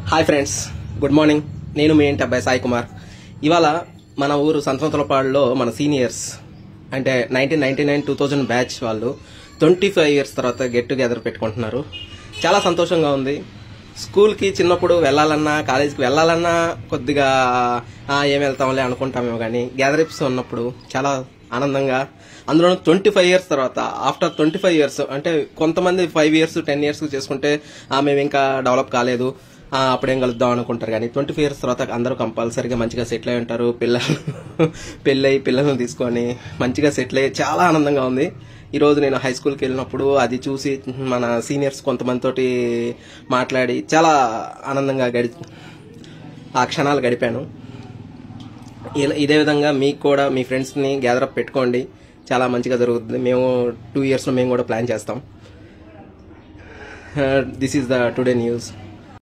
Hi friends, good morning. నేను మీ ఇంటి అబ్బాయి సాయి కుమార్. ఇవాళ మన ఊరు సంతనొంతలపాడులో మన సీనియర్స్ అంటే 1999-2000 బ్యాచ్ వాళ్ళు 25 ఇయర్స్ తర్వాత గెట్ టుగెదర్ పెట్టుకుంటున్నారు. చాలా సంతోషంగా ఉంది. స్కూల్కి చిన్నప్పుడు వెళ్ళాలన్నా, కాలేజీకి వెళ్ళాలన్నా కొద్దిగా ఏం వెళ్తాంలే అనుకుంటామేమో, కానీ గ్యాదరింగ్స్ ఉన్నప్పుడు చాలా ఆనందంగా, అందులో 25 ఇయర్స్ తర్వాత, ఆఫ్టర్ 25 ఇయర్స్ అంటే కొంతమంది 5 ఇయర్స్ 10 ఇయర్స్ చేసుకుంటే మేము ఇంకా డెవలప్ కాలేదు, అప్పుడేం కలుద్దాం అనుకుంటారు. కానీ 25 ఇయర్స్ తర్వాత అందరూ కంపల్సరీగా మంచిగా సెటిల్ అయి ఉంటారు. పెళ్ళయి పిల్లలను తీసుకొని మంచిగా సెటిల్ అయ్యి చాలా ఆనందంగా ఉంది. ఈరోజు నేను హై స్కూల్కి వెళ్ళినప్పుడు అది చూసి మన సీనియర్స్ కొంతమందితోటి మాట్లాడి చాలా ఆనందంగా ఆ క్షణాలు గడిపాను. ఇదే విధంగా మీకు కూడా మీ ఫ్రెండ్స్ని గ్యాదరప్ పెట్టుకోండి, చాలా మంచిగా జరుగుతుంది. మేము 2 ఇయర్స్లో మేము కూడా ప్లాన్ చేస్తాం. This is the today news.